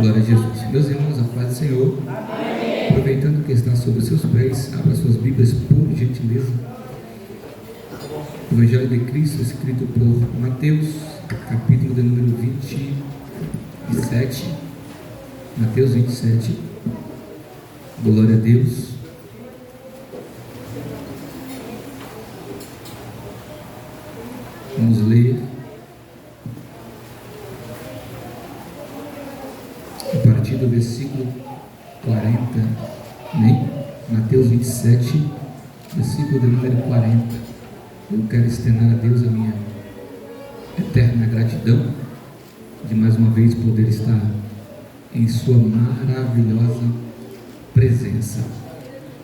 Glória a Jesus. Meus irmãos, a paz do Senhor. Amém. Aproveitando que está sobre os seus pés, abra suas Bíblias por gentileza. Evangelho de Cristo, escrito por Mateus, capítulo de número 27. Mateus 27. Glória a Deus. Vamos ler a partir do versículo 40, né? Mateus 27, versículo de número 40. Eu quero externar a Deus a minha eterna gratidão de mais uma vez poder estar em sua maravilhosa presença,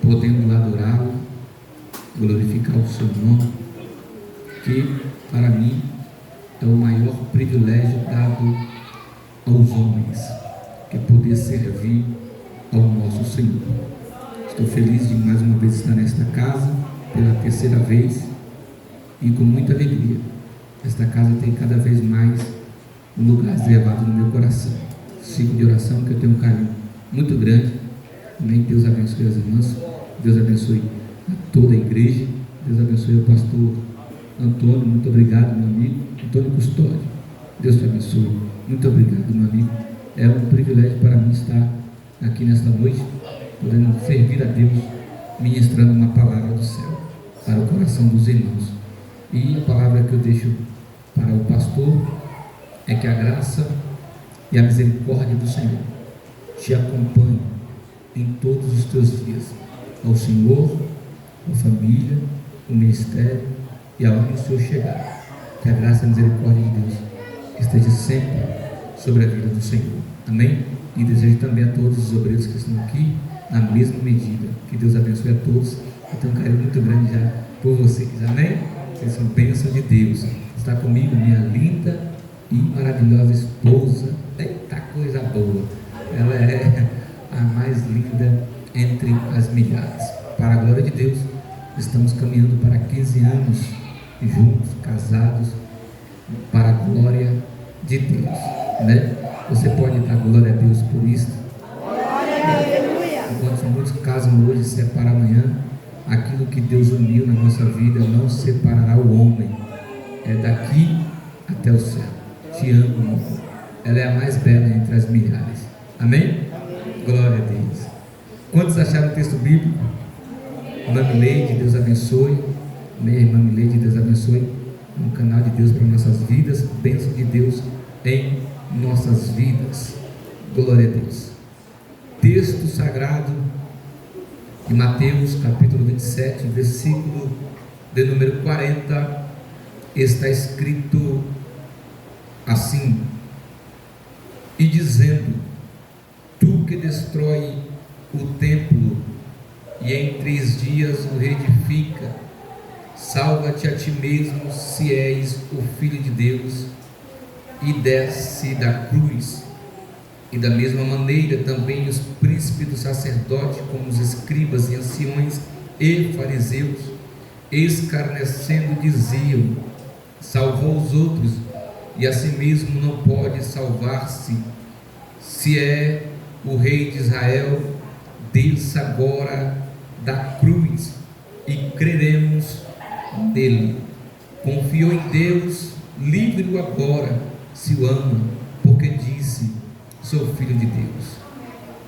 podendo adorá-lo, glorificar o seu nome, que para mim é o maior privilégio dado aos homens, que é poder servir ao nosso Senhor. Estou feliz de mais uma vez estar nesta casa, pela terceira vez, e com muita alegria. Esta casa tem cada vez mais um lugar reservado no meu coração. Ciclo de oração que eu tenho um carinho muito grande. Amém. Deus abençoe as irmãs, Deus abençoe a toda a igreja, Deus abençoe o pastor Antônio, muito obrigado, meu amigo. Antônio Custódio, Deus te abençoe, muito obrigado, meu amigo. É um privilégio para mim estar aqui nesta noite, podendo servir a Deus, ministrando uma palavra do céu para o coração dos irmãos. E a palavra que eu deixo para o pastor é que a graça e a misericórdia do Senhor te acompanhem em todos os teus dias, ao Senhor, a família, o ministério e aonde o Senhor chegar. Que a graça e a misericórdia de Deus esteja sempre sobre a vida do Senhor. Amém? E desejo também a todos os obreiros que estão aqui na mesma medida. Que Deus abençoe a todos. Eu tenho um carinho muito grande já por vocês. Amém? Vocês são bênção de Deus. Está comigo minha linda e maravilhosa esposa. Eita coisa boa! Ela é a mais linda entre as milhares. Para a glória de Deus, estamos caminhando para 15 anos juntos, casados, para a glória de Deus, né? Você pode dar glória a Deus por isso? Enquanto muitos casam hoje, separa amanhã. Aquilo que Deus uniu na nossa vida não separará o homem. É daqui até o céu. Te amo, meu amor. Ela é a mais bela entre as milhares. Amém? Glória a Deus. Quantos acharam o texto bíblico? Irmã Mileide, Deus abençoe. Minha irmã Mileide, Deus abençoe. Um canal de Deus para nossas vidas. Bênção de Deus em nossas vidas. Glória a Deus. Texto sagrado de Mateus, capítulo 27, versículo de número 40. Está escrito assim: e dizendo, tu que destrói o templo e em 3 dias o reedifica, salva-te a ti mesmo, se és o Filho de Deus, e desce da cruz. E da mesma maneira também os príncipes do sacerdote, como os escribas e anciões e fariseus, escarnecendo, diziam: salvou os outros, e a si mesmo não pode salvar-se. Se é o rei de Israel, desça agora da cruz e creremos nele. Confiou em Deus, livre-o agora, se o ama, porque disse: sou filho de Deus.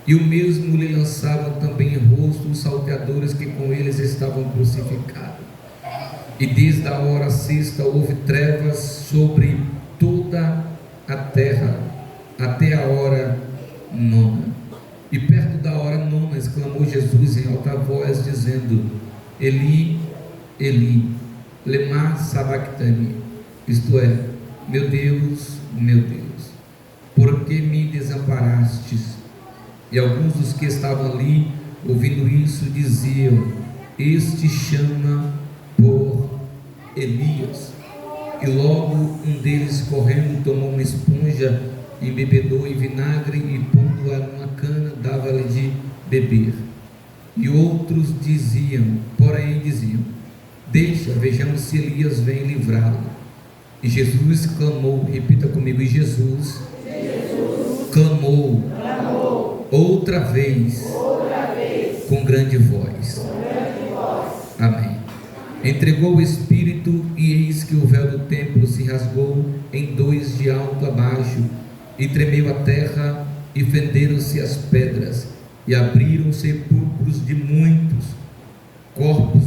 E o mesmo lhe lançavam também em rosto os salteadores que com eles estavam crucificados. E desde a hora sexta houve trevas sobre toda a terra, até a hora 9. E perto da hora 9 exclamou Jesus em alta voz, dizendo: Eli, Eli, lema sabachthani, isto é, meu Deus, por que me desamparastes? E alguns dos que estavam ali, ouvindo isso, diziam: este chama por Elias. E logo um deles, correndo, tomou uma esponja, embebedou em vinagre e pondo-a numa cana, dava-lhe de beber. E outros diziam, Deixa, vejamos se Elias vem livrá-lo. E Jesus clamou, repita comigo, e Jesus clamou outra vez com grande voz. Amém. Entregou o Espírito, e eis que o véu do templo se rasgou em dois de alto a baixo, e tremeu a terra, e fenderam-se as pedras, e abriram sepulcros de muitos corpos,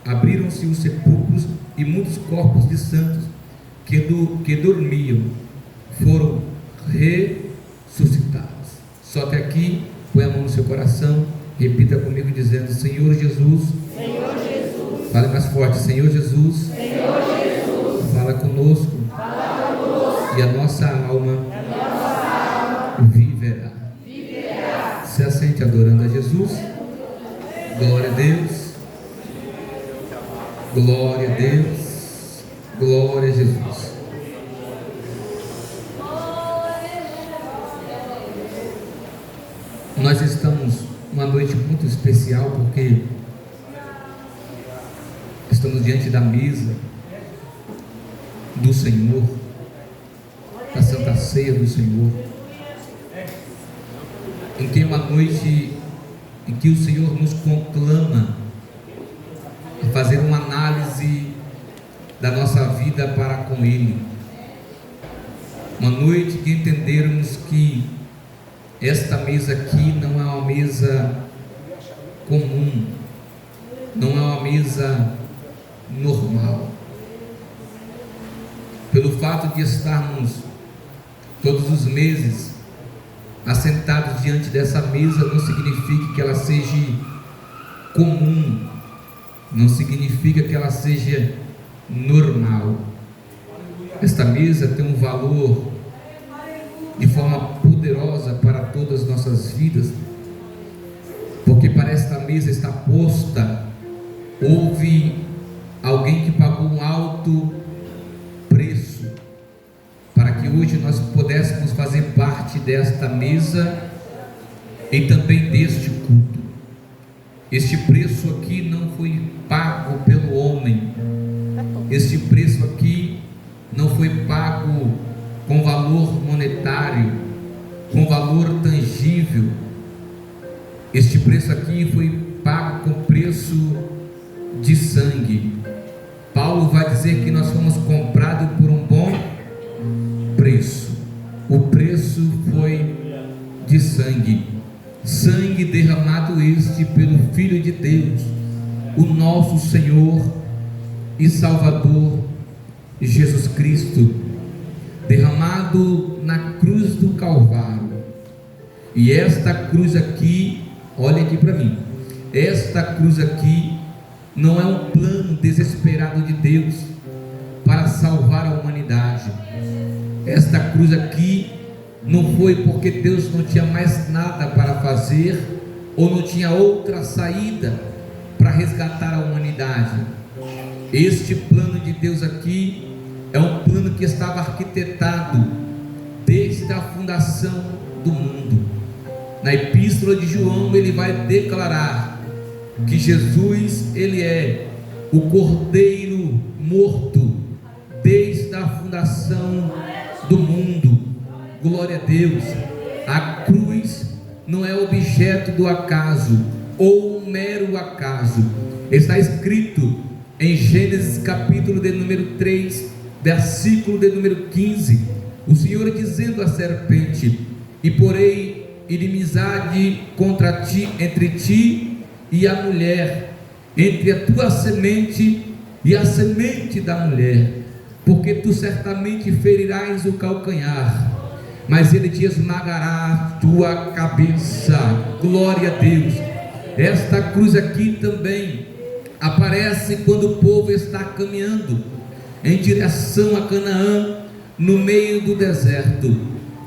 abriram-se os sepulcros, e muitos corpos de santos que dormiam foram ressuscitados. Só até aqui, põe a mão no seu coração, repita comigo dizendo: Senhor Jesus, fale mais forte, Senhor Jesus, fala conosco, e a nossa alma viverá. Se assente adorando a Jesus. Glória a Deus, glória a Deus, glória a Jesus. Nós estamos numa noite muito especial, porque estamos diante da mesa do Senhor, da Santa Ceia do Senhor, em que é uma noite em que o Senhor nos conclama a fazer uma análise da nossa vida para com Ele. Uma noite que entendermos que esta mesa aqui não é uma mesa comum, não é uma mesa normal. Pelo fato de estarmos todos os meses assentados diante dessa mesa, não significa que ela seja comum, não significa que ela seja normal. Esta mesa tem um valor de forma poderosa para todas as nossas vidas, porque para esta mesa está posta, houve alguém que pagou um alto preço para que hoje nós pudéssemos fazer parte desta mesa e também deste culto. Este preço aqui não foi pago pelo homem, este preço aqui não foi pago com valor monetário, com valor tangível. Este preço aqui foi pago com preço de sangue. Paulo vai dizer que nós fomos comprados por um bom preço. O preço foi de sangue, sangue derramado este pelo Filho de Deus, o nosso Senhor e Salvador Jesus Cristo, derramado na cruz do Calvário. E esta cruz aqui, olha aqui para mim, esta cruz aqui não é um plano desesperado de Deus para salvar a humanidade. Esta cruz aqui não foi porque Deus não tinha mais nada para fazer, ou não tinha outra saída para resgatar a humanidade. Este plano de Deus aqui é um plano que estava arquitetado desde a fundação do mundo. Na epístola de João ele vai declarar que Jesus, ele é o Cordeiro morto desde a fundação do mundo. Glória a Deus. A cruz não é objeto do acaso ou um mero acaso. Está escrito em Gênesis capítulo de número 3, versículo de número 15, o Senhor dizendo à serpente: e porei inimizade contra ti, entre ti e a mulher, entre a tua semente e a semente da mulher, porque tu certamente ferirás o calcanhar, mas ele te esmagará a tua cabeça. Glória a Deus. Esta cruz aqui também aparece quando o povo está caminhando em direção a Canaã, no meio do deserto.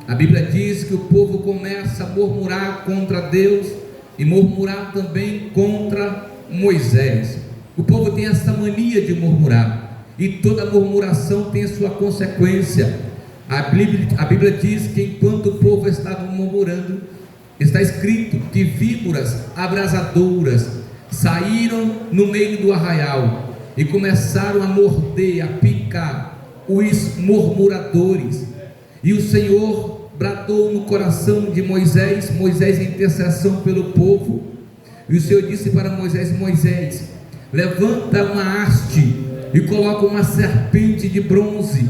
A Bíblia diz que o povo começa a murmurar contra Deus e murmurar também contra Moisés. O povo tem essa mania de murmurar, e toda murmuração tem a sua consequência. A Bíblia diz que enquanto o povo estava murmurando, está escrito que víboras abrasadoras saíram no meio do arraial e começaram a morder, a picar os murmuradores. E o Senhor bradou no coração de Moisés em intercessão pelo povo. E o Senhor disse para Moisés: Moisés, levanta uma haste e coloca uma serpente de bronze,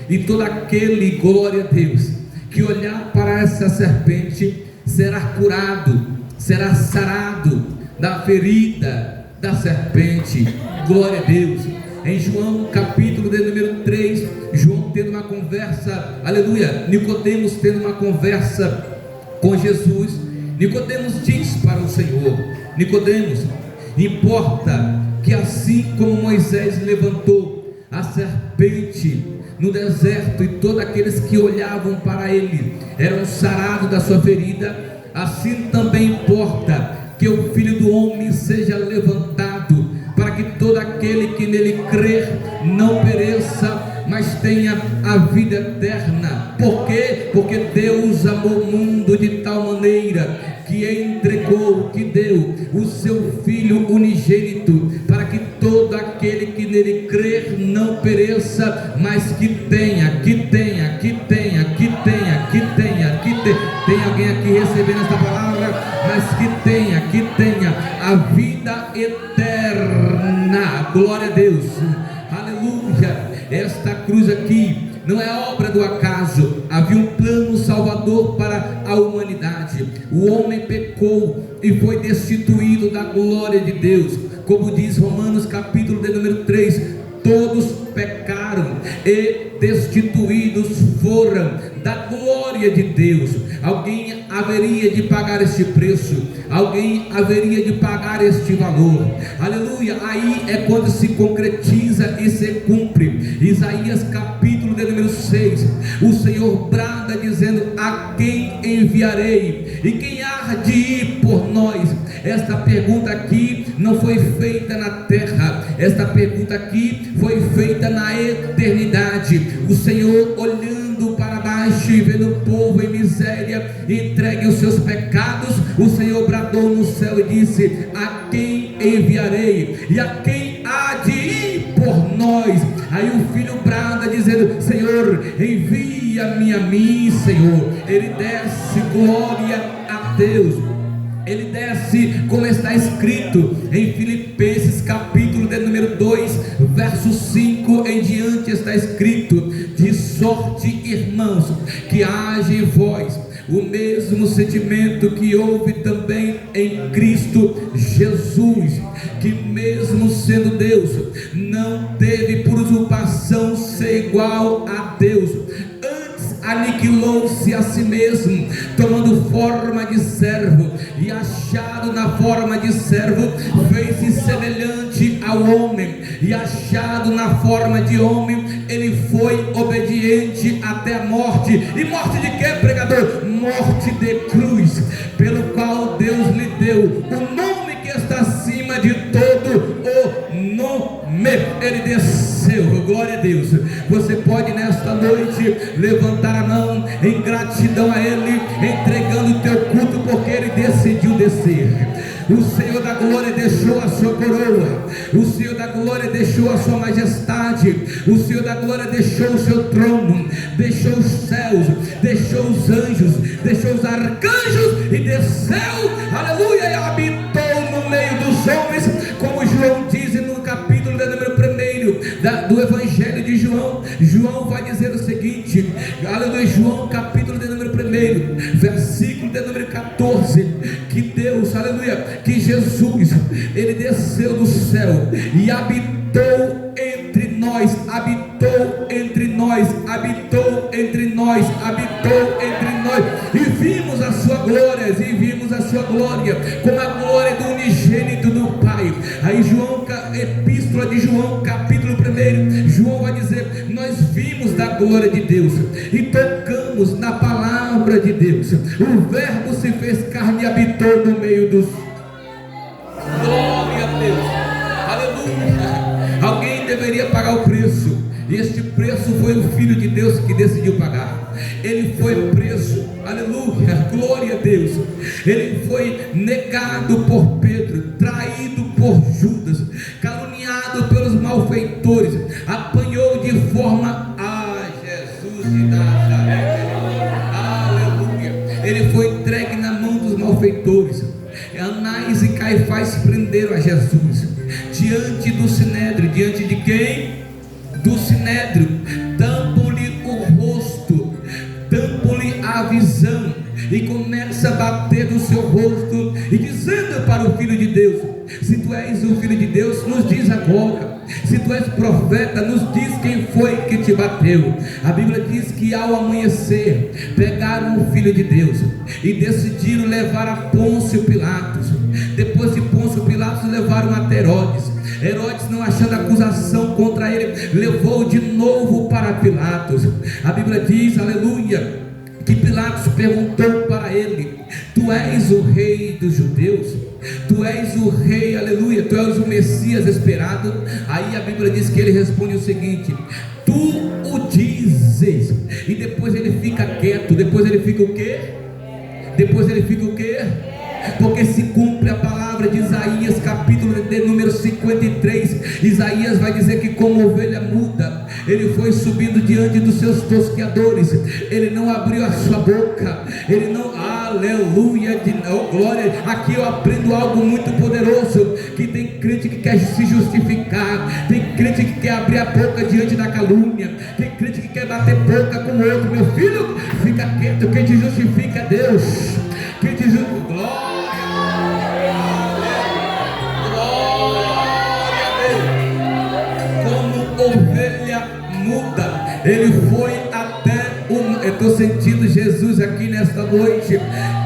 e todo aquele, glória a Deus, que olhar para essa serpente será curado, será sarado da ferida da serpente. Glória a Deus. Em João capítulo de número 3, João tendo uma conversa, aleluia, Nicodemos tendo uma conversa com Jesus. Nicodemos diz para o Senhor: Nicodemos, importa que assim como Moisés levantou a serpente no deserto e todos aqueles que olhavam para ele eram sarados da sua ferida, assim também importa que o Filho do Homem seja levantado, para que todo aquele que nele crer não pereça, mas tenha a vida eterna. Por quê? Porque Deus amou o mundo de tal maneira que entregou, que deu o seu Filho unigênito, para que todo aquele que nele crer não pereça, mas que tenha. Tem alguém aqui recebendo esta palavra? Mas que tenha a vida eterna. Glória a Deus, aleluia. Esta cruz aqui não é obra do acaso. Havia um plano salvador para a humanidade. O homem pecou e foi destituído da glória de Deus. Como diz Romanos capítulo de número 3, todos pecaram e destituídos foram da glória de Deus. Alguém haveria de pagar este preço, alguém haveria de pagar este valor, aleluia. Aí é quando se concretiza e se cumpre Isaías capítulo de número 6, o Senhor brada dizendo: a quem enviarei e quem há de ir por nós? Esta pergunta aqui não foi feita na terra, esta pergunta aqui foi feita na eternidade. O Senhor olhando para baixo e vendo o povo em miséria, entregue os seus pecados, o Senhor bradou no céu e disse: a quem enviarei e a quem há de ir por nós? Aí o filho brada dizendo: Senhor, envia-me a mim, Senhor. Ele desce, glória a Deus. Ele desce, como está escrito em Filipenses capítulo de número 2, verso 5 em diante, está escrito: de sorte, irmãos, que haja em vós o mesmo sentimento que houve também em Cristo Jesus, que mesmo sendo Deus, não teve por usurpação ser igual a Deus, aniquilou-se a si mesmo, tomando forma de servo, e achado na forma de servo, fez-se semelhante ao homem, e achado na forma de homem, ele foi obediente até a morte. E morte de quê, pregador? Morte de cruz, pelo qual Deus lhe deu o nome que está acima de todo o nome. Ele desceu, glória a Deus. Você pode nesta noite levantar a mão em gratidão a Ele, entregando o teu culto, porque Ele decidiu descer. O Senhor da glória deixou a sua coroa, o Senhor da glória deixou a sua majestade, o Senhor da glória deixou o seu trono, deixou os céus, deixou os anjos, deixou os arcanjos e desceu, aleluia, e habitou no meio dos homens, como João diz no capítulo de número 1 do Evangelho de João. João vai dizer o seguinte, aleluia, João capítulo de número 1, versículo de número 14, que Deus, aleluia, que Jesus, ele desceu do céu e habitou entre nós, habitou entre nós, habitou entre nós, habitou entre nós, e vimos a sua glória, como a glória do unigênito do Pai. Aí João, epístola de João, capítulo 1, João vai dizer: nós vimos da glória de Deus e tocamos na palavra de Deus. O verbo se fez carne e habitou no meio dos... Glória a Deus, aleluia. Alguém deveria pagar o preço, e este preço foi o Filho de Deus que decidiu pagar. Ele foi preso, aleluia, glória a Deus. Ele foi negado por Pedro, traído apanhou de forma a Jesus de Nazaré. Aleluia. Ele foi entregue na mão dos malfeitores. Anás e Caifás prenderam a Jesus diante do sinédrio. Diante de quem? Do sinédrio. Tampam-lhe o rosto, tampam-lhe a visão, e começa a bater no seu rosto e dizendo para o Filho de Deus: se tu és o Filho de Deus, nos diz agora. Se tu és profeta, nos diz quem foi que te bateu. A Bíblia diz que ao amanhecer pegaram o Filho de Deus e decidiram levar a Pôncio Pilatos. Depois de Pôncio Pilatos levaram a Herodes. Herodes, não achando acusação contra ele, levou de novo para Pilatos. A Bíblia diz, aleluia, que Pilatos perguntou para ele: tu és o rei dos judeus? Tu és o rei, aleluia, tu és o Messias esperado? Aí a Bíblia diz que ele responde o seguinte: tu o dizes. E depois ele fica quieto. Depois ele fica o quê? Depois ele fica o quê? Porque se cumpre a palavra de Isaías, capítulo de número 53. Isaías vai dizer que como ovelha muda, ele foi subindo diante dos seus tosqueadores. Ele não abriu a sua boca. Ele não, aleluia, glória. Aqui eu aprendo algo muito poderoso, que tem crente que quer se justificar, tem crente que quer abrir a boca diante da calúnia, tem crente que quer bater boca com o outro. Meu filho, fica quieto. Quem te justifica é Deus. Quem te justifica, glória. Ovelha muda, ele foi até eu estou sentindo Jesus aqui nesta noite.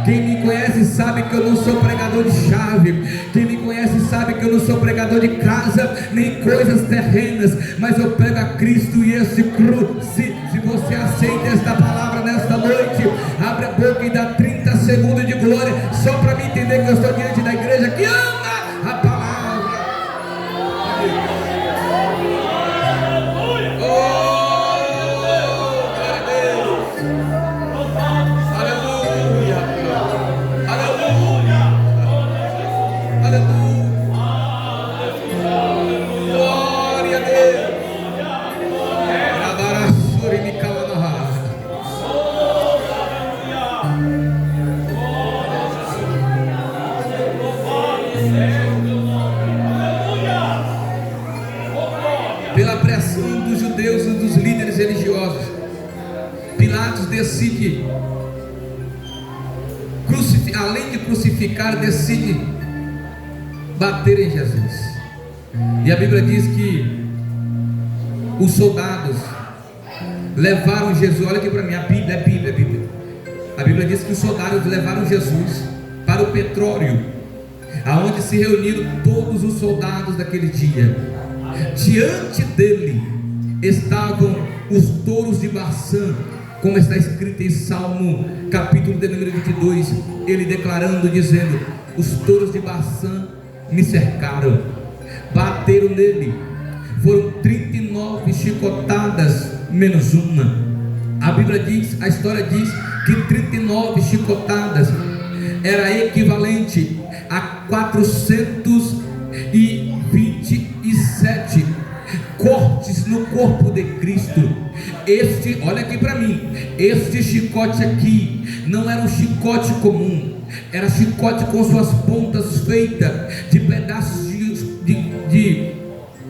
Quem me conhece sabe que eu não sou pregador de chave. Quem me conhece sabe que eu não sou pregador de casa, nem coisas terrenas, mas eu prego a Cristo e esse cruz. Se você aceita esta palavra nesta noite, abre a boca e dá 30 segundos de glória, só para me entender que eu estou diante da igreja que ama a palavra. Pela pressão dos judeus e dos líderes religiosos, Pilatos decide, além de crucificar, decide bater em Jesus. E a Bíblia diz que os soldados levaram Jesus. Olha aqui para mim, a Bíblia é Bíblia. A Bíblia diz que os soldados levaram Jesus para o petróleo, aonde se reuniram todos os soldados daquele dia. Diante dele estavam os touros de Baçã, como está escrito em Salmo capítulo de número 22, ele declarando, dizendo: os touros de Baçã me cercaram, bateram nele, foram 39 chicotadas menos uma. A Bíblia diz, a história diz que 39 chicotadas era equivalente a 427 cortes no corpo de Cristo. Olha aqui para mim, este chicote aqui não era um chicote comum, era chicote com suas pontas feitas de pedaços de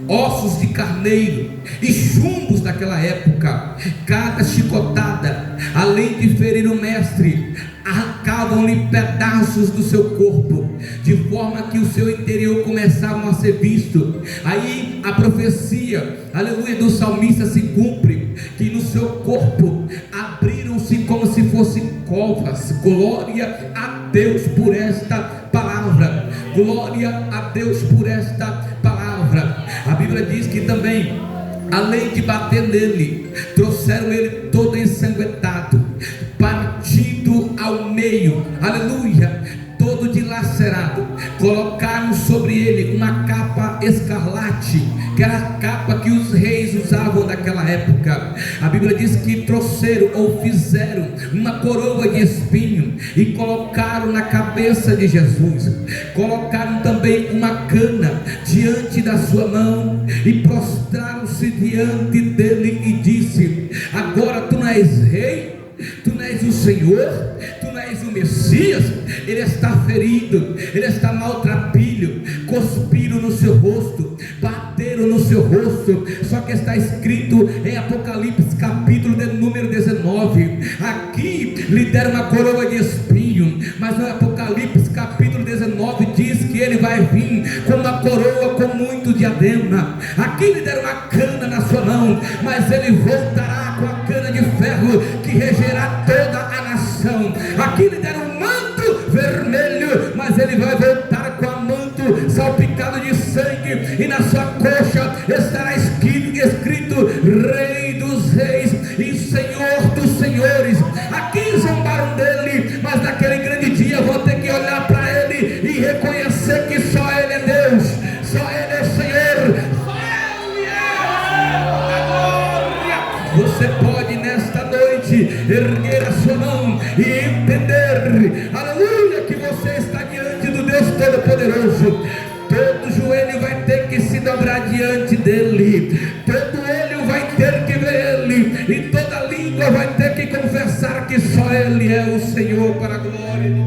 ossos de carneiro e chumbos daquela época. Cada chicotada, além de ferir o mestre, arrancavam-lhe pedaços do seu corpo, de forma que o seu interior começava a ser visto. Aí a profecia, aleluia, do salmista se cumpre, que no seu corpo abriram-se como se fossem covas. Glória a Deus por esta palavra, glória a Deus por esta palavra. A Bíblia diz que também, além de bater nele, trouxeram ele todo ensanguentado, partido ao meio, aleluia, todo dilacerado. Colocaram sobre ele uma capa escarlate, que era a capa que os reis usavam naquela época. A Bíblia diz que trouxeram ou fizeram uma coroa de espinho e colocaram na cabeça de Jesus. Colocaram também uma cana diante da sua mão e prostraram colocou-se diante dele e disse: agora tu não és rei, tu não és o Senhor, tu não és o Messias. Ele está ferido, ele está maltrapilho, cuspiram no seu rosto, bateram no seu rosto. Só que está escrito em Apocalipse capítulo de número 19, aqui lhe deram uma coroa de espinho, mas no Apocalipse capítulo 19 diz que ele vai vir com uma coroa com muito diadema. Aqui lhe deram uma cana na sua mão, mas ele voltará com a cana de ferro que regerá toda a nação. Aqui lhe deram um manto vermelho, mas ele vai voltar com a manto salpicado de sangue, e na sua coxa estará escrito Rei dos Reis e Senhor dos Senhores. Aqui zombaram dele, mas naquele grande dia vão ter que olhar para ele e reconhecer que só ele é Deus, só ele é Senhor, só ele é. Você pode nesta noite erguer a sua mão e entender, aleluia, que você está diante do Deus Todo-Poderoso. Todo joelho vai ter que se dobrar diante dele, todo olho vai ter que ver ele, e toda língua vai ter que confessar que só ele é o Senhor, para a glória de Deus.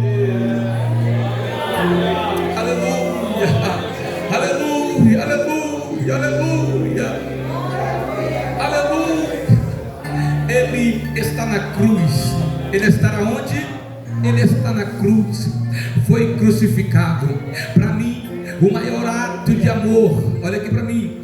Aleluia, aleluia, aleluia, aleluia, aleluia. Ele está na cruz. Ele estará onde? Ele está na cruz, foi crucificado. Para mim, o maior ato de amor, olha aqui para mim,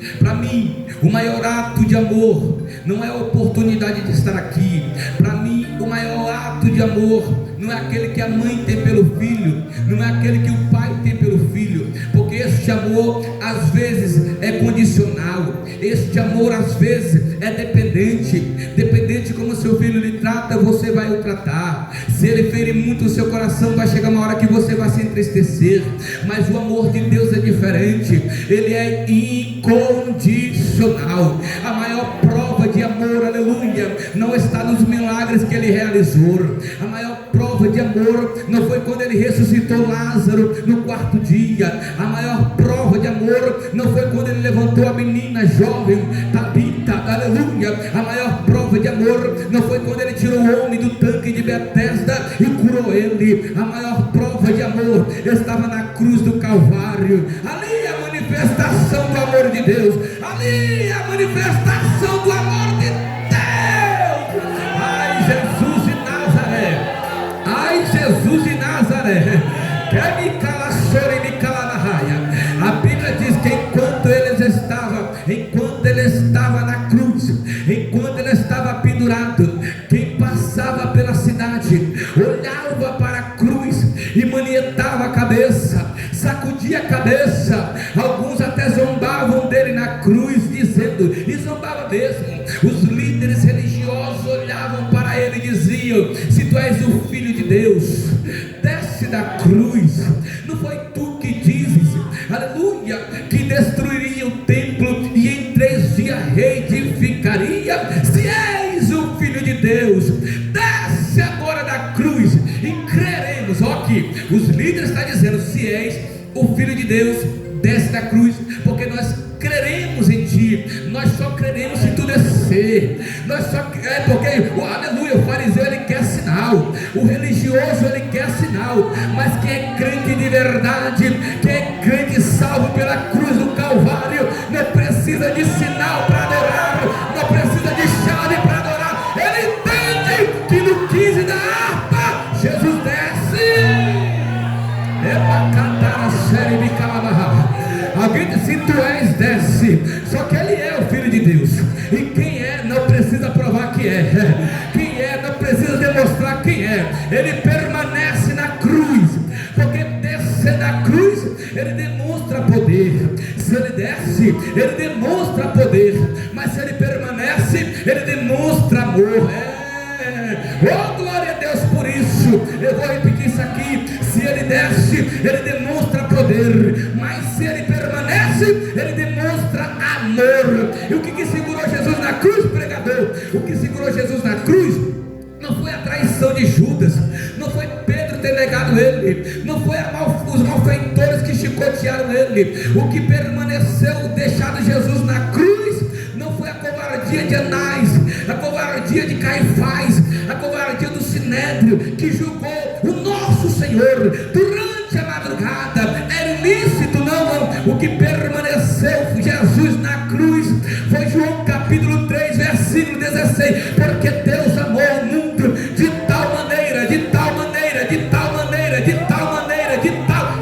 o maior ato de amor não é a oportunidade de estar aqui. Para mim, o maior ato de amor não é aquele que a mãe tem pelo filho, não é aquele que o pai tem pelo filho, porque este amor às vezes é condicional, este amor às vezes é dependente como seu filho lhe trata, você vai o tratar. Se ele ferir muito o seu coração, vai chegar uma hora que você vai se entristecer. Mas o amor de Deus é diferente, ele é incondicional. A maior prova de amor, aleluia, não está nos milagres que ele realizou. A maior prova de amor não foi quando ele ressuscitou Lázaro no quarto dia. A maior prova de amor não foi quando ele levantou a menina jovem Tabita, aleluia. A maior prova de amor não foi quando ele tirou o homem do tanque de Betesda e curou ele. A maior prova de amor estava na cruz do Calvário. Ali a manifestação do amor de Deus, ali a manifestação do amor de Deus. Ai, Jesus de Nazaré, ai, Jesus de Nazaré, quer me calar, chore e me calar na raia. A Bíblia diz que enquanto ele estava na cruz, enquanto ele estava pendurado, quem passava pela cidade olhava para a cruz e manietava a cabeça, sacudia a cabeça. Alguns até zombavam dele na cruz, dizendo, e zombava mesmo. Os líderes religiosos olhavam para ele e diziam: se tu és o Filho de Deus, desce da cruz. Não foi tu que dizes, aleluia, que destruiria o templo e em 3 dias reedificaria? Se és o Filho de Deus, desce agora da cruz e creremos. Ó, que os líderes estão dizendo: se és o Filho de Deus, desce da cruz, porque nós creremos em ti. Nós só creremos se tu descer. Porque, aleluia, o fariseu ele quer sinal, o religioso ele quer sinal, mas quem é crente de verdade, quem é crente salvo pela cruz do Calvário, não precisa de sinal para adorar, não precisa de chave para adorar. Ele entende que no 15 da harpa Jesus desce. É para cantar a série de Calabarra. Alguém diz: se tu és, desce. Só que ele é o Filho de Deus, e quem é não precisa provar que é, quem é não precisa demonstrar quem é. Ele permanece na cruz, porque descer da cruz ele demonstra poder. Se ele desce, ele demonstra poder, mas se ele permanece, ele demonstra amor. Oh, glória a Deus por isso. Eu vou repetir isso aqui: se ele desce, ele demonstra poder, mas se ele permanece, ele demonstra amor. E o que segurou Jesus na cruz, pregador? O que segurou Jesus na cruz não foi a traição de Judas, não foi Pedro ter negado ele, não foi os malfeitores que chicotearam ele. O que permaneceu, deixado Jesus na cruz, não foi covardia de Anás, a covardia de Caifás, a covardia do Sinédrio, que julgou o nosso Senhor durante a madrugada. Era ilícito, não. O que permaneceu Jesus na cruz foi João capítulo 3, versículo 16. Porque Deus amou o mundo de tal maneira, de tal maneira, de tal maneira, de tal maneira, de tal.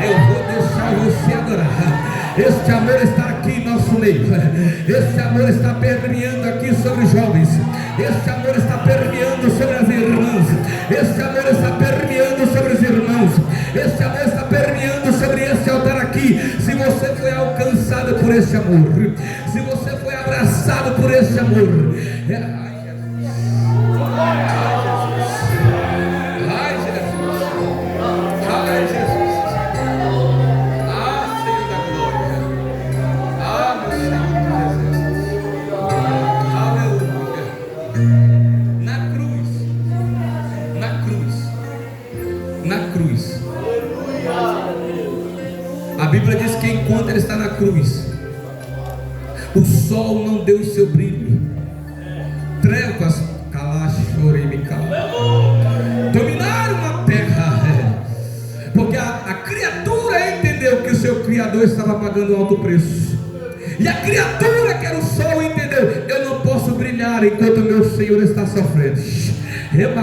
Eu vou deixar você adorar. Este amor está aqui em nosso meio. Este amor está permeando aqui sobre os jovens. Este amor está permeando sobre as irmãs. Este amor está permeando sobre os irmãos. Este amor está permeando sobre este altar aqui. Se você foi alcançado por este amor, se você foi abraçado por este amor, a Bíblia diz que enquanto ele está na cruz, o sol não deu o seu brilho, trevas dominaram a terra, porque a criatura entendeu que o seu Criador estava pagando um alto preço, e a criatura que era o sol entendeu: eu não posso brilhar enquanto meu Senhor está sofrendo. Eu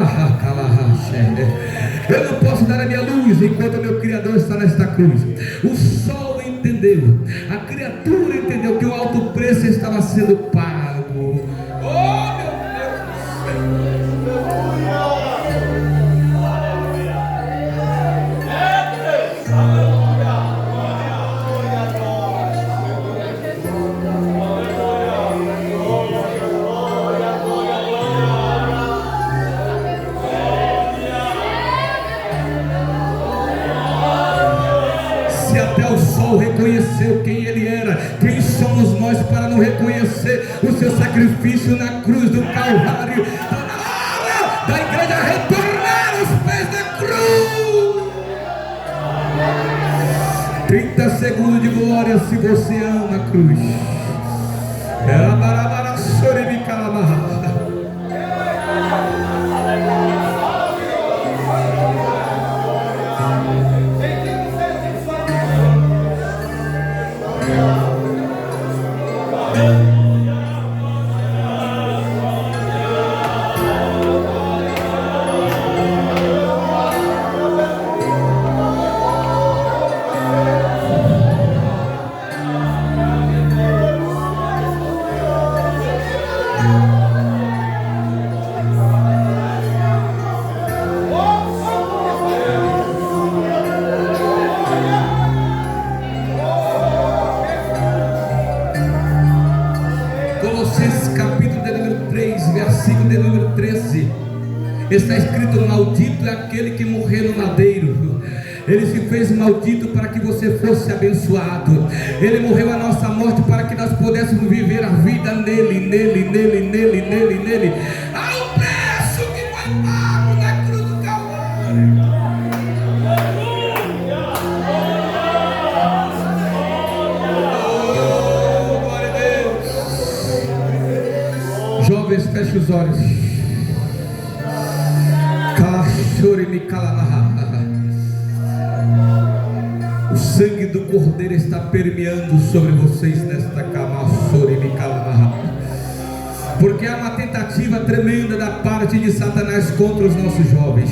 não posso dar a minha luz enquanto meu Criador está nesta cruz. O sol entendeu, a criatura entendeu que o alto preço estava sendo pago. Oh, meu reconheceu quem ele era, quem somos nós para não reconhecer o seu sacrifício na cruz do Calvário? Está na hora da igreja retornar aos pés da cruz. 30 segundos de glória se você ama a cruz. Está escrito: maldito é aquele que morreu no madeiro. Ele se fez maldito para que você fosse abençoado. Ele morreu a nossa morte para que nós pudéssemos viver a vida nele. Há um preço que foi pago na cruz do Calvário. Oh, glória a Deus. Jovens, feche os olhos. O sangue do Cordeiro está permeando sobre vocês nesta cama, porque há uma tentativa tremenda da parte de Satanás contra os nossos jovens.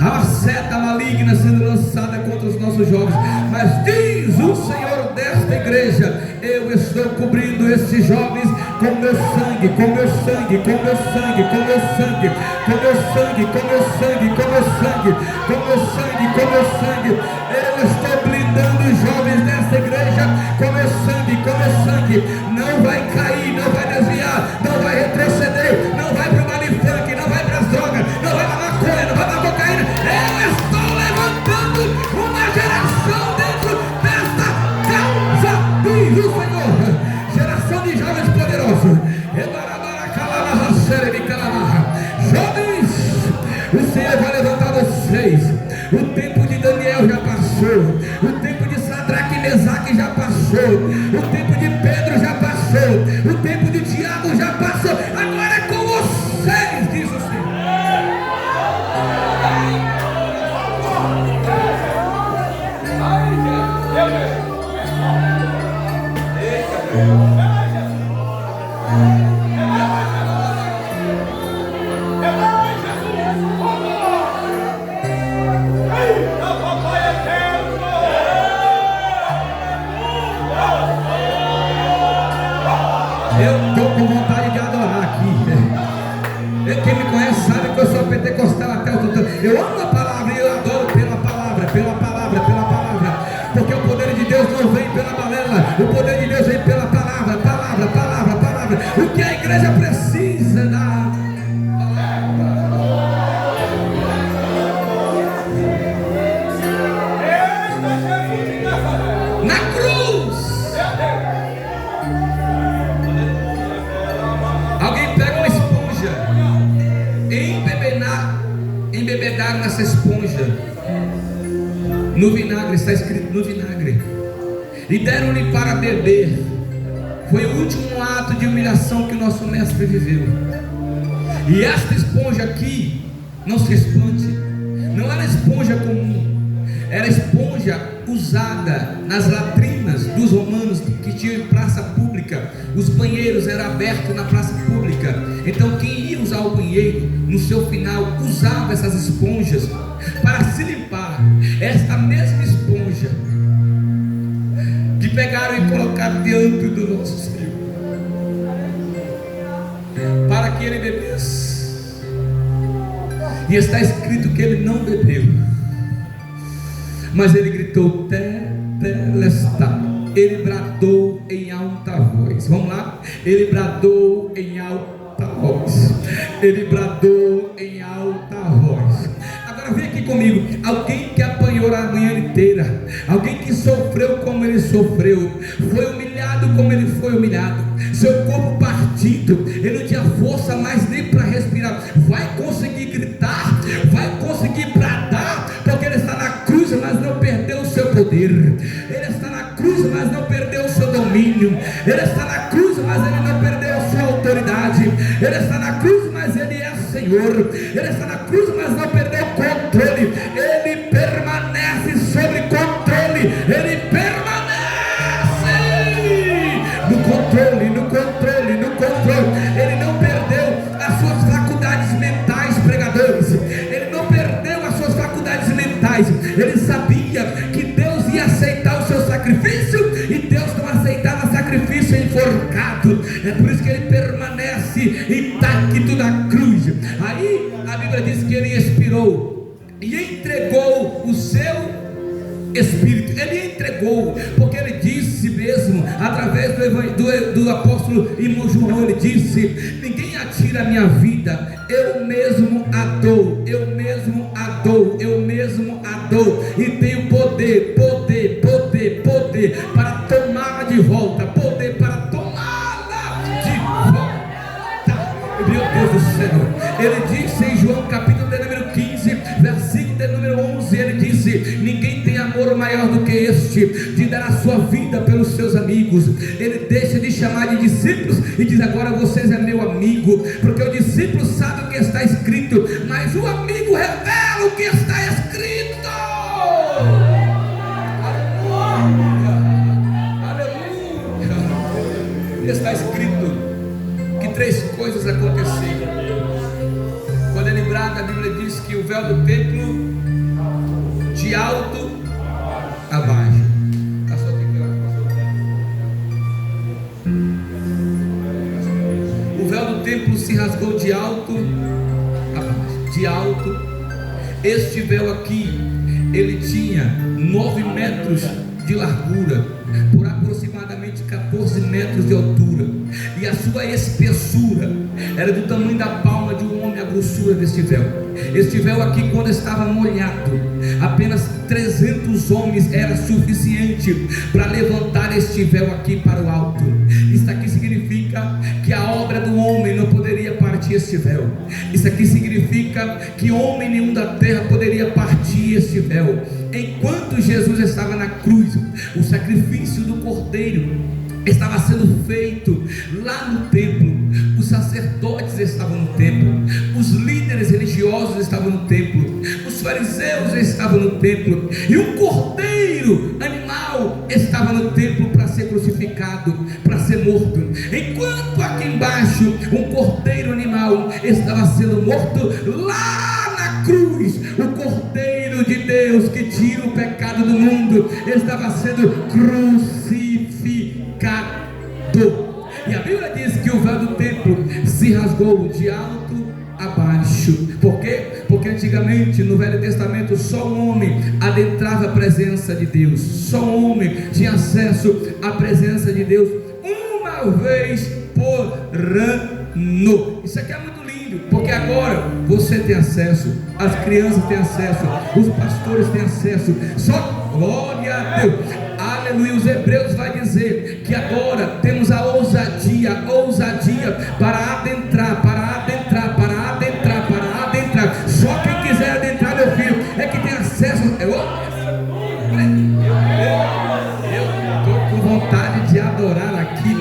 Há uma seta maligna sendo lançada contra os nossos jovens, mas diz o Senhor desta igreja: eu estou cobrindo esses jovens com meu sangue, com meu sangue, com meu sangue, com meu sangue, com meu sangue, com meu sangue, com meu sangue, com meu sangue, com meu sangue. Eu estou blindando os jovens dessa igreja com meu sangue, com meu sangue. Não vai cair, não vai desviar, não vai retroceder, não vai para o baile funk, não vai para as drogas, não vai para a maconha, não vai para a cocaína. Eu estou levantando uma geração dentro desta causa, diz o Senhor. Geração de jovens poderosos. Jovens, o Senhor vai levantar vocês. O tempo de Daniel já passou. O tempo de Sadraque e Mesaque já passou. O tempo de Pedro já Eu estou com vontade de adorar aqui. Quem me conhece sabe que eu sou pentecostal até o tudo. Eu amo a palavra e eu adoro pela palavra, pela palavra, pela palavra. Porque o poder de Deus não vem pela balela, o poder de Deus vem pela palavra, palavra, palavra, palavra. O que a igreja precisa da na cruz. Alguém pega uma esponja, embebedar nessa esponja no vinagre, está escrito no vinagre, e deram-lhe para beber. Foi o último ato de humilhação que o nosso mestre viveu. E esta esponja aqui, não se espante, não era esponja comum, era esponja usada nas latrinas dos romanos que tinham em praça pública. Os banheiros eram abertos na praça pública. Então quem ia usar o banheiro, no seu final, usava essas esponjas para se limpar. Esta mesma esponja que pegaram e colocaram diante do nosso Senhor, para que ele bebesse. E está escrito que ele não bebeu, mas ele gritou tetelestai. Ele bradou em alta voz. Vamos lá? Ele bradou em alta voz. Ele bradou em alta voz. Agora vem aqui comigo. Alguém que apanhou a manhã inteira, alguém que sofreu como ele sofreu, foi humilhado como ele foi humilhado, seu corpo partido, ele não tinha força mais nem para respirar. Vai conseguir gritar, vai conseguir bradar, porque ele está na cruz, mas não perdeu o seu poder. Ele está na cruz, mas não perdeu o seu domínio. Ele está na cruz, mas ele não perdeu a sua autoridade. Ele está na cruz, mas ele é Senhor. Ele está na cruz, mas não perdeu o controle. Ele permanece sobre controle. Ele permanece no controle, no controle, no controle. Ele não perdeu as suas faculdades mentais, pregadores. Ele não perdeu as suas faculdades mentais. Ele sabia que Deus ia aceitar o seu sacrifício, e Deus não aceitava sacrifício enforcado. É por isso que ele permanece intacto na cruz. Aí a Bíblia diz que ele expirou e entregou o seu Espírito. Ele entregou, porque ele disse mesmo, através do apóstolo irmão João, ele disse: ninguém atira a minha vida, eu mesmo a dou, eu mesmo a dou, eu mesmo a dou, e tenho poder para tomá-la de volta, poder para tomá-la de volta. Meu Deus do céu, ele disse em João capítulo de número 15, versículo de número 11, ele disse: ninguém tem amor maior do que este, de dar a sua vida pelos seus amigos. Ele deixa de chamar de discípulos e diz: agora vocês é meu amigo, porque o discípulo sabe o que está escrito, mas o amigo revela o que está escrito. Aleluia. Está escrito que 3 coisas aconteceram quando ele brada. A Bíblia diz que o véu do templo, de alto a baixo, o véu do templo se rasgou de alto a baixo, de alto. Este véu aqui, ele tinha 9 metros de largura, por aproximadamente 14 metros de altura, e a sua espessura era do tamanho da palma de um homem, a grossura deste véu. Este véu aqui, quando estava molhado, apenas 300 homens era suficiente para levantar este véu aqui para o alto. Isso aqui significa que a obra do homem não poderia partir este véu. Isso aqui significa que homem nenhum da terra poderia partir este véu. Enquanto Jesus estava na cruz, o sacrifício do cordeiro estava sendo feito lá no templo. Os sacerdotes estavam no templo, os líderes religiosos estavam no templo, os fariseus estavam no templo, e um cordeiro animal estava no templo para ser crucificado, para ser morto. Enquanto aqui embaixo um cordeiro animal estava sendo morto, lá na cruz o cordeiro de Deus que tira o pecado do mundo estava sendo crucificado. E a Bíblia diz que o véu do templo se rasgou de alto a baixo. Por quê? Porque antigamente no Velho Testamento só um homem adentrava a presença de Deus, só um homem tinha acesso à presença de Deus uma vez por ano. Isso aqui é muito lindo, porque agora você tem acesso, as crianças têm acesso, os pastores têm acesso, só glória a Deus, aleluia. Os Hebreus vai dizer que agora temos a ousadia para adentrar. Só quem quiser adentrar, meu filho, é que tem acesso. Eu estou com vontade de adorar aqui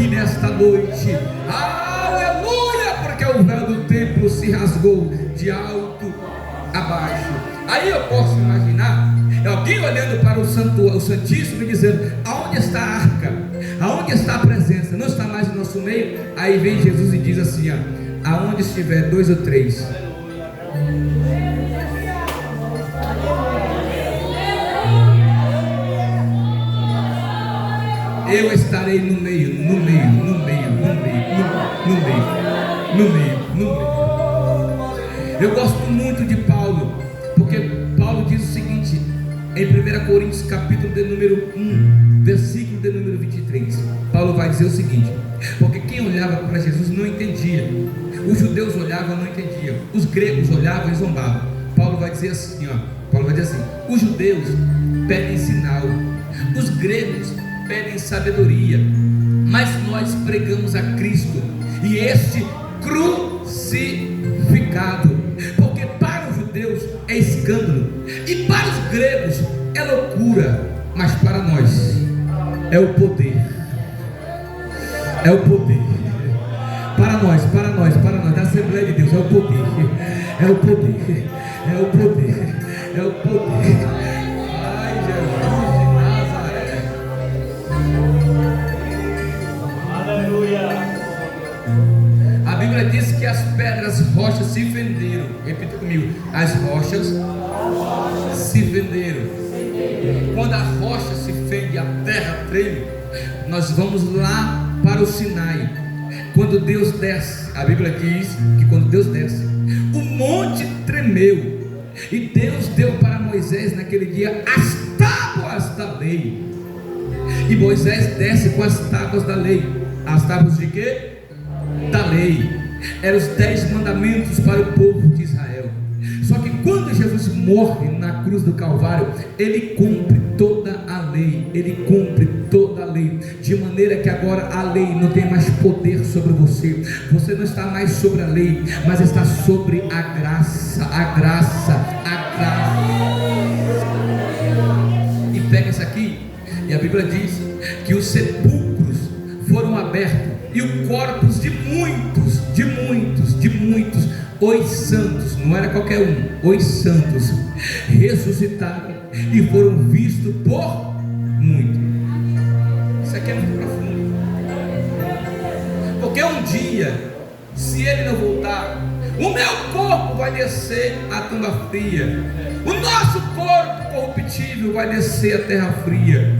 nesta noite. Aleluia, porque o véu do templo se rasgou de alto a baixo. Aí eu posso imaginar alguém olhando para o Santíssimo e dizendo: aonde está a arca? Aonde está a presença? Não está mais no nosso meio? Aí vem Jesus e diz assim: aonde estiver 2 ou 3, eu estarei no meio. Eu gosto muito de Paulo, porque Paulo diz o seguinte em 1 Coríntios capítulo de número 1, versículo de número 23. Paulo vai dizer o seguinte: porque quem olhava para Jesus não entendia, os judeus olhavam e não entendiam, os gregos olhavam e zombavam. Paulo vai dizer assim, os judeus pedem sinal, os gregos pedem sabedoria, mas nós pregamos a Cristo e este crucificado. Porque para os judeus é escândalo e para os gregos é loucura, mas para nós é o poder. Para nós da Assembleia de Deus é o poder. Ai, Jesus de Nazaré. Aleluia. A Bíblia diz que as pedras rochas se fenderam. Repita comigo: as rochas se fenderam. Quando a rocha se fende, a terra treme. Nós vamos lá para o Sinai. Quando Deus desce, a Bíblia diz que quando Deus desce, o monte tremeu. E Deus deu para Moisés naquele dia as tábuas da lei. E Moisés desce com as tábuas da lei. As tábuas de quê? Da lei. Eram os 10 mandamentos para o povo de Israel. Só que quando Jesus morre na cruz do Calvário, Ele cumpre toda a lei. De maneira que agora a lei não tem mais poder sobre você. Você não está mais sobre a lei, mas está sobre a graça. E pega isso aqui, e a Bíblia diz que os sepulcros foram abertos e o corpos de muitos, os santos, não era qualquer um, os santos ressuscitaram e foram vistos por muitos. Isso aqui é muito profundo, porque um dia, se ele não voltar, o meu corpo vai descer à tumba fria, o nosso corpo corruptível vai descer à terra fria.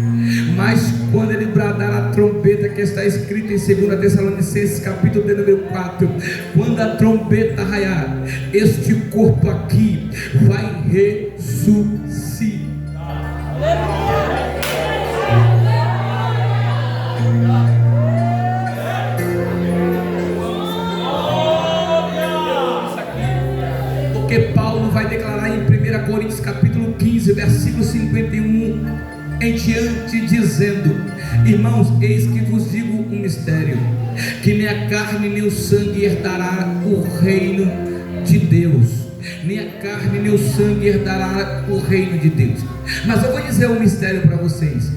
Mas quando ele bradar a trombeta, que está escrito em 2 Tessalonicenses capítulo de número 4, quando a trombeta raiar, este corpo aqui vai ressuscitar. Porque Paulo vai declarar em 1 Coríntios capítulo 15, versículo 51 em diante, dizendo: irmãos, eis que vos digo um mistério, que nem a carne nem o sangue herdará o reino de Deus. Nem a carne nem o sangue herdará o reino de Deus. Mas eu vou dizer um mistério para vocês: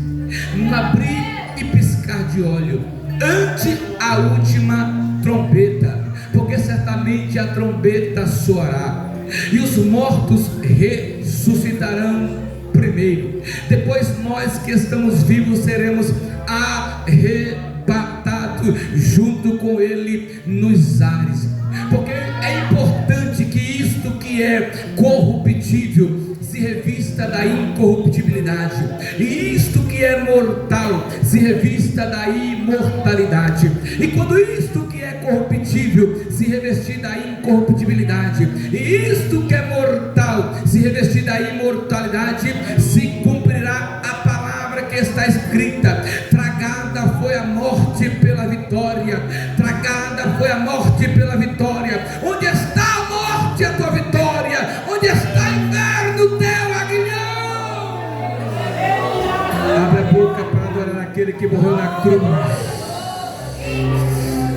num abrir e piscar de olho, ante a última trombeta, porque certamente a trombeta soará, e os mortos ressuscitarão primeiro. Depois nós que estamos vivos seremos arrebatados junto com Ele nos ares. Porque é importante que isto que é corruptível se revista da incorruptibilidade, e isto que é mortal se revista da imortalidade. E quando isto que é corruptível se revestir da incorruptibilidade, e isto que é mortal se revestir da imortalidade, se cumprirá a palavra que está escrita: tragada foi a morte pela vitória. Tragada foi a morte pela vitória. Onde está a morte, a tua vitória? Onde está o inferno, teu aguilhão? Abre a boca para adorar aquele que morreu na cruz.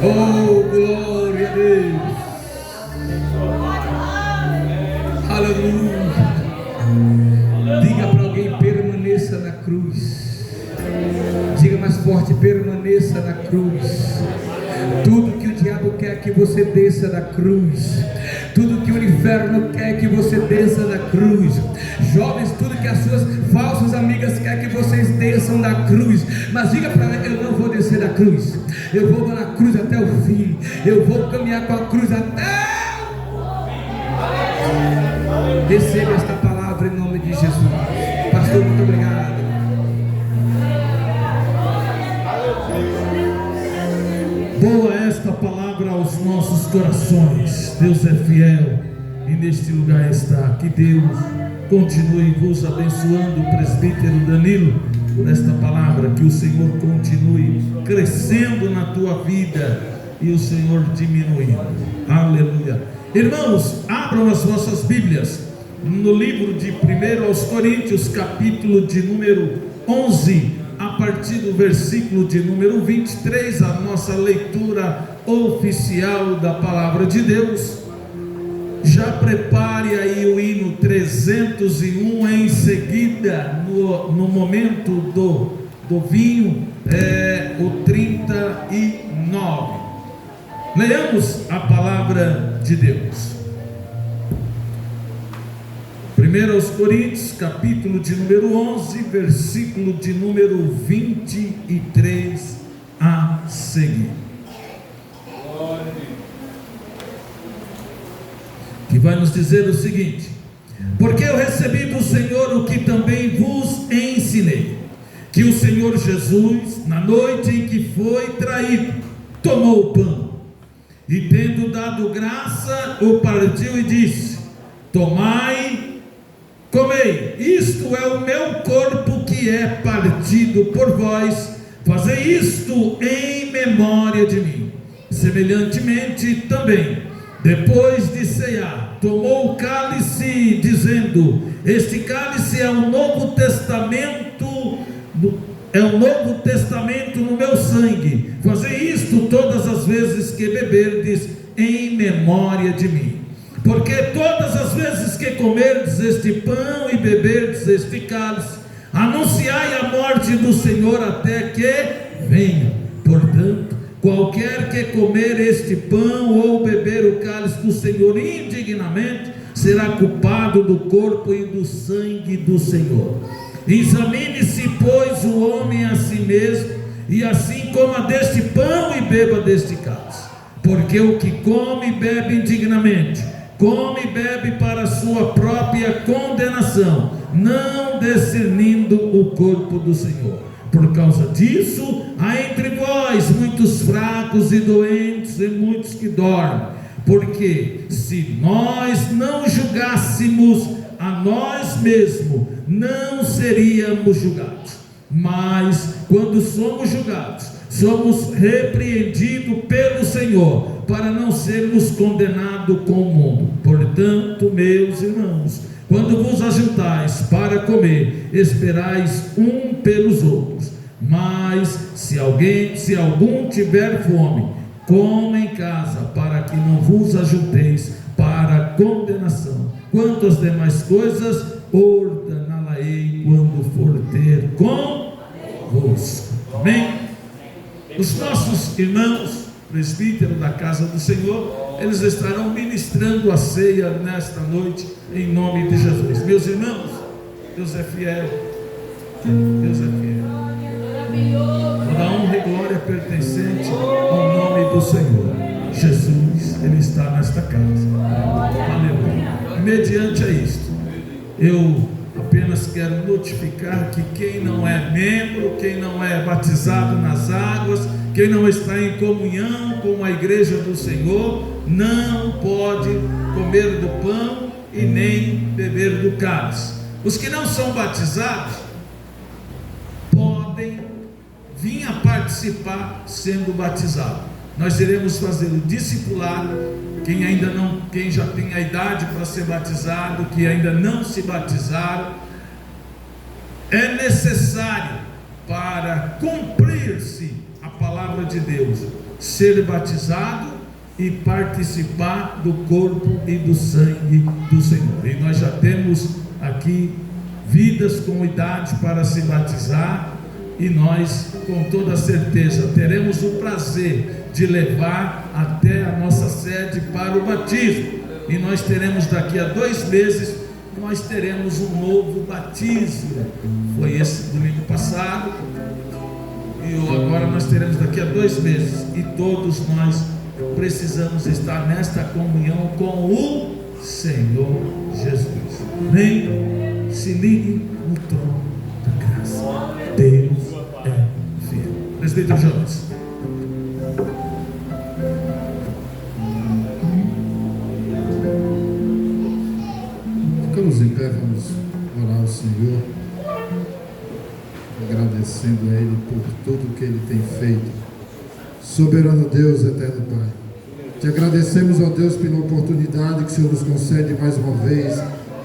Oh, glória a Deus. Aleluia. Diga para alguém: permaneça na cruz. Diga mais forte: permaneça na cruz. Tudo que o diabo quer que você desça da cruz. Tudo que o inferno quer que você desça da cruz. Jovens, tudo que as suas falsas amigas quer que vocês desçam da cruz. Mas diga para ela: eu não vou descer da cruz. Eu vou na cruz até o fim. Eu vou caminhar com a cruz até. Receba esta palavra em nome de Jesus. Pastor, muito obrigado. Boa esta palavra aos nossos corações. Deus é fiel e neste lugar está. Que Deus continue vos abençoando, o presbítero Danilo, por esta palavra. Que o Senhor continue crescendo na tua vida e o Senhor diminuindo. Aleluia. Irmãos, abram as vossas Bíblias no livro de 1 aos Coríntios, capítulo de número 11, a partir do versículo de número 23, a nossa leitura oficial da palavra de Deus. Já prepare aí o hino 301 em seguida, no momento do vinho, o 39. Leamos a palavra de Deus. 1 aos Coríntios, capítulo de número 11, versículo de número 23 a seguir. Que vai nos dizer o seguinte: porque eu recebi do Senhor o que também vos ensinei, que o Senhor Jesus, na noite em que foi traído, tomou o pão, e tendo dado graça, o partiu e disse: tomai, comei, isto é o meu corpo que é partido por vós, fazei isto em memória de mim. Semelhantemente também, depois de cear, tomou o cálice, dizendo: este cálice é o novo testamento no meu sangue, fazei isto todas as vezes que beberdes em memória de mim. Porque todas as vezes que comerdes este pão e beberdes este cálice, anunciai a morte do Senhor até que venha. Portanto, qualquer que comer este pão ou beber o cálice do Senhor indignamente, será culpado do corpo e do sangue do Senhor. Examine-se, pois, o homem a si mesmo, e assim coma deste pão e beba deste cálice. Porque o que come e bebe indignamente, come e bebe para a sua própria condenação, não discernindo o corpo do Senhor. Por causa disso, há entre vós muitos fracos e doentes, e muitos que dormem. Porque se nós não julgássemos a nós mesmos, não seríamos julgados. Mas quando somos julgados, somos repreendidos pelo Senhor, para não sermos condenados com o mundo. Portanto, meus irmãos, quando vos ajuntais para comer, esperais um pelos outros. Mas se algum tiver fome, coma em casa, para que não vos ajunteis para condenação. Quanto às demais coisas, ordená-la-ei quando for ter convosco. Amém? Os nossos irmãos presbítero da casa do Senhor, eles estarão ministrando a ceia nesta noite, em nome de Jesus. Meus irmãos, Deus é fiel. Deus é fiel. Toda honra e glória pertencente ao nome do Senhor. Jesus, Ele está nesta casa. Aleluia. Mediante a isto, eu apenas quero notificar que quem não é membro, quem não é batizado nas águas, quem não está em comunhão com a igreja do Senhor, não pode comer do pão e nem beber do cálice. Os que não são batizados podem vir a participar sendo batizado. Nós iremos fazer o discipulado. Quem já tem a idade para ser batizado, que ainda não se batizaram, é necessário para cumprir-se a palavra de Deus, ser batizado e participar do corpo e do sangue do Senhor. E nós já temos aqui vidas com idade para se batizar, e nós com toda certeza teremos o prazer de levar até a nossa sede para o batismo. E nós teremos daqui a 2 meses, nós teremos um novo batismo. Foi esse domingo passado, e agora nós teremos daqui a 2 meses. E todos nós precisamos estar nesta comunhão com o Senhor Jesus. Nem se ligue no trono da graça. Deus é fiel. Presbítero Jones. Ficamos em pé, vamos orar ao Senhor, agradecendo a Ele por tudo que Ele tem feito. Soberano Deus, eterno Pai, te agradecemos, ó Deus, pela oportunidade que o Senhor nos concede mais uma vez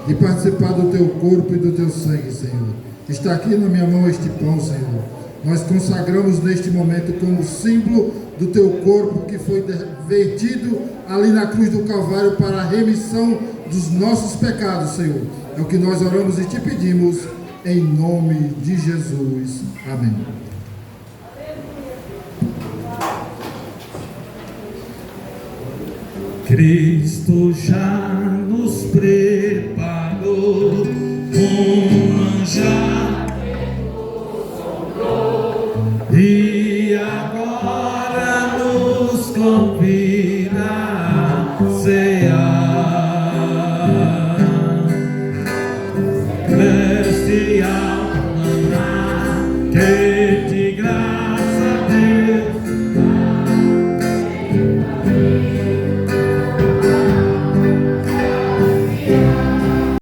de participar do Teu corpo e do Teu sangue, Senhor. Está aqui na minha mão este pão, Senhor. Nós consagramos neste momento como símbolo do Teu corpo que foi vertido ali na cruz do Calvário para a remissão dos nossos pecados, Senhor. É o que nós oramos e te pedimos em nome de Jesus. Amém. Cristo já nos preparou